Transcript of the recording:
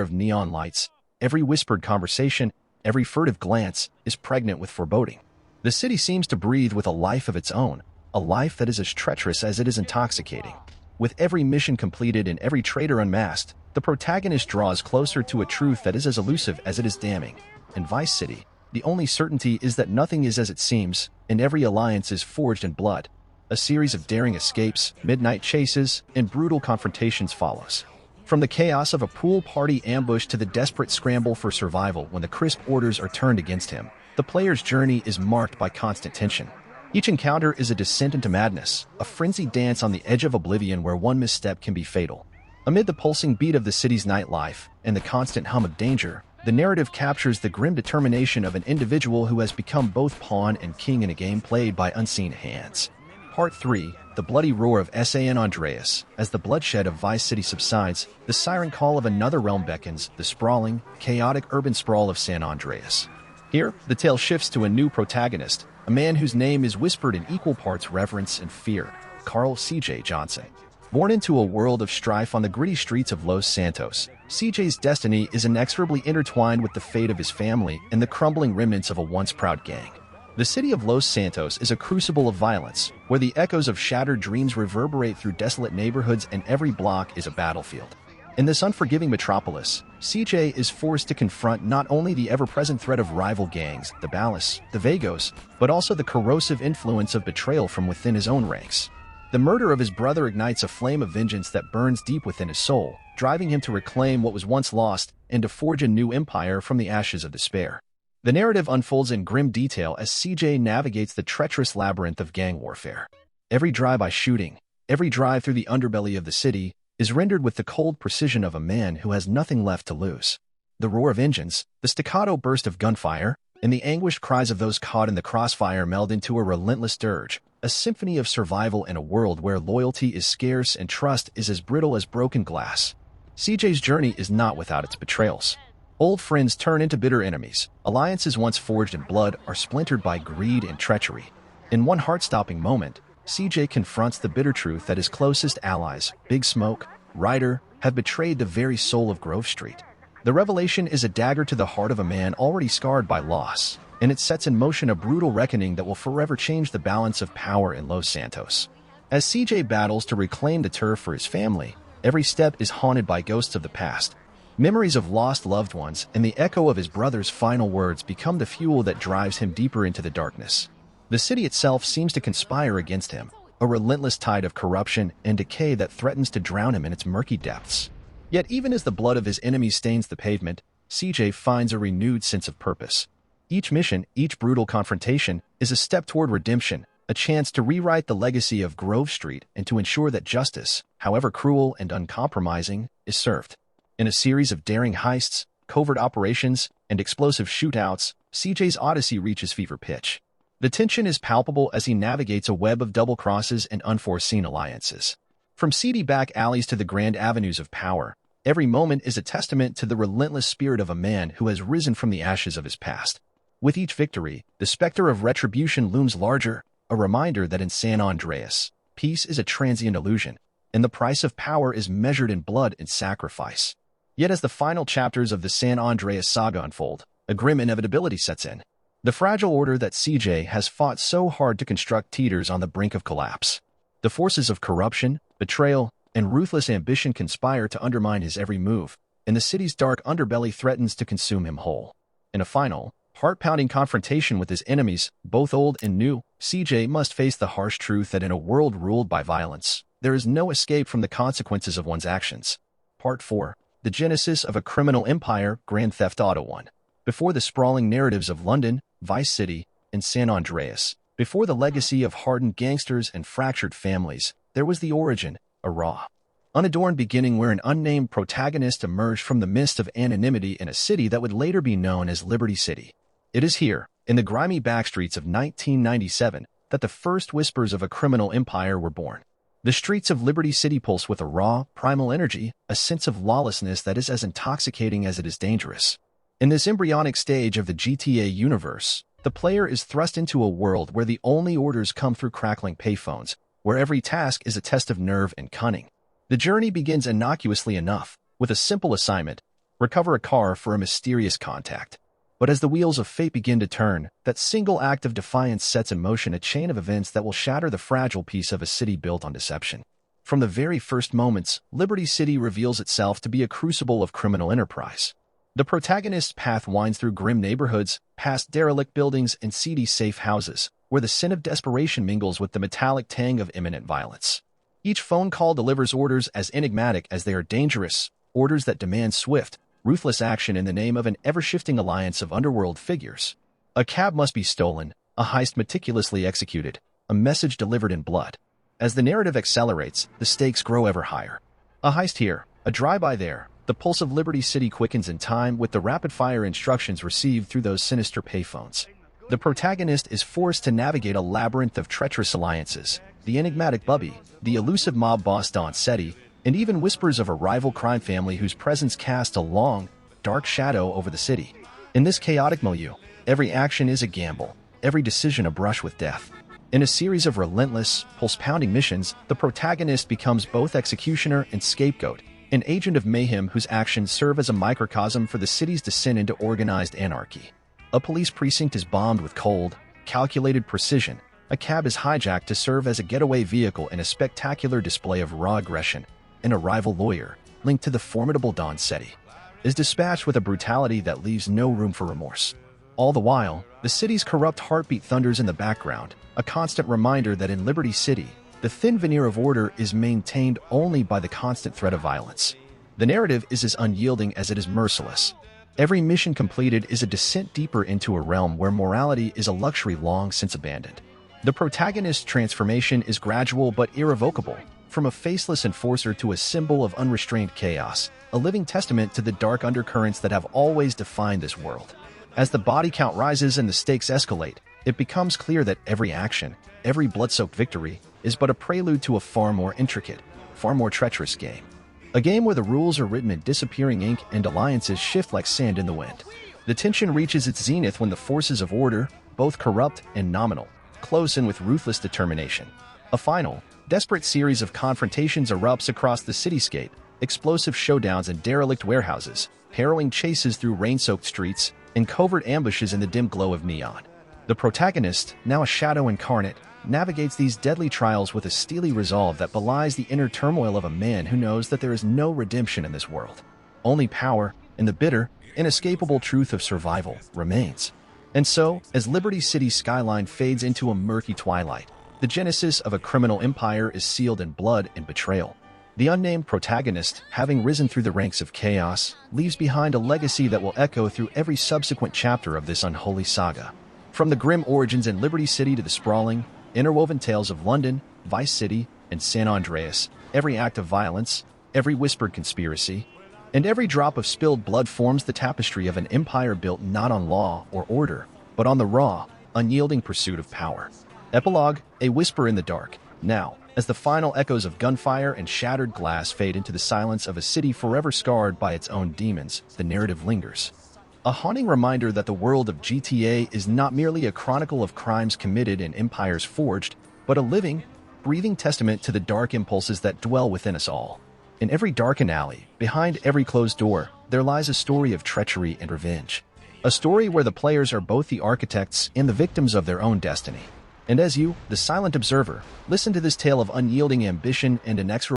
of neon lights, every whispered conversation, every furtive glance is pregnant with foreboding. The city seems to breathe with a life of its own, a life that is as treacherous as it is intoxicating. With every mission completed and every traitor unmasked, the protagonist draws closer to a truth that is as elusive as it is damning. In Vice City, the only certainty is that nothing is as it seems, and every alliance is forged in blood. A series of daring escapes, midnight chases, and brutal confrontations follows. From the chaos of a pool party ambush to the desperate scramble for survival when the crisp orders are turned against him, the player's journey is marked by constant tension. Each encounter is a descent into madness, a frenzied dance on the edge of oblivion where one misstep can be fatal. Amid the pulsing beat of the city's nightlife and the constant hum of danger, the narrative captures the grim determination of an individual who has become both pawn and king in a game played by unseen hands. Part 3, the bloody roar of San Andreas. As the bloodshed of Vice City subsides, the siren call of another realm beckons, the sprawling, chaotic urban sprawl of San Andreas. Here, the tale shifts to a new protagonist, a man whose name is whispered in equal parts reverence and fear, Carl C.J. Johnson. Born into a world of strife on the gritty streets of Los Santos, CJ's destiny is inexorably intertwined with the fate of his family and the crumbling remnants of a once proud gang. The city of Los Santos is a crucible of violence, where the echoes of shattered dreams reverberate through desolate neighborhoods and every block is a battlefield. In this unforgiving metropolis, CJ is forced to confront not only the ever-present threat of rival gangs, the Ballas, the Vagos, but also the corrosive influence of betrayal from within his own ranks. The murder of his brother ignites a flame of vengeance that burns deep within his soul, driving him to reclaim what was once lost and to forge a new empire from the ashes of despair. The narrative unfolds in grim detail as CJ navigates the treacherous labyrinth of gang warfare. Every drive-by shooting, every drive through the underbelly of the city, is rendered with the cold precision of a man who has nothing left to lose. The roar of engines, the staccato burst of gunfire, and the anguished cries of those caught in the crossfire meld into a relentless dirge, a symphony of survival in a world where loyalty is scarce and trust is as brittle as broken glass. CJ's journey is not without its betrayals. Old friends turn into bitter enemies. Alliances once forged in blood are splintered by greed and treachery. In one heart-stopping moment, CJ confronts the bitter truth that his closest allies, Big Smoke, Ryder, have betrayed the very soul of Grove Street. The revelation is a dagger to the heart of a man already scarred by loss, and it sets in motion a brutal reckoning that will forever change the balance of power in Los Santos. As CJ battles to reclaim the turf for his family, every step is haunted by ghosts of the past. Memories of lost loved ones and the echo of his brother's final words become the fuel that drives him deeper into the darkness. The city itself seems to conspire against him, a relentless tide of corruption and decay that threatens to drown him in its murky depths. Yet even as the blood of his enemies stains the pavement, CJ finds a renewed sense of purpose. Each mission, each brutal confrontation, is a step toward redemption, a chance to rewrite the legacy of Grove Street and to ensure that justice, however cruel and uncompromising, is served. In a series of daring heists, covert operations, and explosive shootouts, CJ's odyssey reaches fever pitch. The tension is palpable as he navigates a web of double crosses and unforeseen alliances. From seedy back alleys to the grand avenues of power, every moment is a testament to the relentless spirit of a man who has risen from the ashes of his past. With each victory, the specter of retribution looms larger, a reminder that in San Andreas, peace is a transient illusion, and the price of power is measured in blood and sacrifice. Yet as the final chapters of the San Andreas saga unfold, a grim inevitability sets in. The fragile order that CJ has fought so hard to construct teeters on the brink of collapse. The forces of corruption, betrayal, and ruthless ambition conspire to undermine his every move, and the city's dark underbelly threatens to consume him whole. In a final, heart-pounding confrontation with his enemies, both old and new, CJ must face the harsh truth that in a world ruled by violence, there is no escape from the consequences of one's actions. Part 4. The Genesis of a Criminal Empire, Grand Theft Auto 1. Before the sprawling narratives of London, Vice City, and San Andreas, before the legacy of hardened gangsters and fractured families, there was the origin, a raw, unadorned beginning where an unnamed protagonist emerged from the mist of anonymity in a city that would later be known as Liberty City. It is here, in the grimy backstreets of 1997, that the first whispers of a criminal empire were born. The streets of Liberty City pulse with a raw, primal energy, a sense of lawlessness that is as intoxicating as it is dangerous. In this embryonic stage of the GTA universe, the player is thrust into a world where the only orders come through crackling payphones, where every task is a test of nerve and cunning. The journey begins innocuously enough, with a simple assignment: recover a car for a mysterious contact. But as the wheels of fate begin to turn, that single act of defiance sets in motion a chain of events that will shatter the fragile peace of a city built on deception. From the very first moments, Liberty City reveals itself to be a crucible of criminal enterprise. The protagonist's path winds through grim neighborhoods, past derelict buildings and seedy safe houses, where the sin of desperation mingles with the metallic tang of imminent violence. Each phone call delivers orders as enigmatic as they are dangerous, orders that demand swift, ruthless action in the name of an ever-shifting alliance of underworld figures. A cab must be stolen, a heist meticulously executed, a message delivered in blood. As the narrative accelerates, the stakes grow ever higher. A heist here, a drive-by there. The pulse of Liberty City quickens in time with the rapid-fire instructions received through those sinister payphones. The protagonist is forced to navigate a labyrinth of treacherous alliances, the enigmatic Bubby, the elusive mob boss Don Setti, and even whispers of a rival crime family whose presence cast a long, dark shadow over the city. In this chaotic milieu, every action is a gamble, every decision a brush with death. In a series of relentless, pulse-pounding missions, the protagonist becomes both executioner and scapegoat, an agent of mayhem whose actions serve as a microcosm for the city's descent into organized anarchy. A police precinct is bombed with cold, calculated precision. A cab is hijacked to serve as a getaway vehicle in a spectacular display of raw aggression. And a rival lawyer, linked to the formidable Don Setti, is dispatched with a brutality that leaves no room for remorse. All the while, the city's corrupt heartbeat thunders in the background, a constant reminder that in Liberty City, the thin veneer of order is maintained only by the constant threat of violence. The narrative is as unyielding as it is merciless. Every mission completed is a descent deeper into a realm where morality is a luxury long since abandoned. The protagonist's transformation is gradual but irrevocable, from a faceless enforcer to a symbol of unrestrained chaos, a living testament to the dark undercurrents that have always defined this world. As the body count rises and the stakes escalate, it becomes clear that every action, every blood-soaked victory, is but a prelude to a far more intricate, far more treacherous game. A game where the rules are written in disappearing ink and alliances shift like sand in the wind. The tension reaches its zenith when the forces of order, both corrupt and nominal, close in with ruthless determination. A final, desperate series of confrontations erupts across the cityscape, explosive showdowns in derelict warehouses, harrowing chases through rain-soaked streets, and covert ambushes in the dim glow of neon. The protagonist, now a shadow incarnate, navigates these deadly trials with a steely resolve that belies the inner turmoil of a man who knows that there is no redemption in this world. Only power, and the bitter, inescapable truth of survival, remains. And so, as Liberty City's skyline fades into a murky twilight, the genesis of a criminal empire is sealed in blood and betrayal. The unnamed protagonist, having risen through the ranks of chaos, leaves behind a legacy that will echo through every subsequent chapter of this unholy saga. From the grim origins in Liberty City to the sprawling, interwoven tales of London, Vice City, and San Andreas, every act of violence, every whispered conspiracy, and every drop of spilled blood forms the tapestry of an empire built not on law or order, but on the raw, unyielding pursuit of power. Epilogue, a whisper in the dark. Now, as the final echoes of gunfire and shattered glass fade into the silence of a city forever scarred by its own demons, the narrative lingers. A haunting reminder that the world of GTA is not merely a chronicle of crimes committed and empires forged, but a living, breathing testament to the dark impulses that dwell within us all. In every darkened alley, behind every closed door, there lies a story of treachery and revenge. A story where the players are both the architects and the victims of their own destiny. And as you, the silent observer, listen to this tale of unyielding ambition and inexorable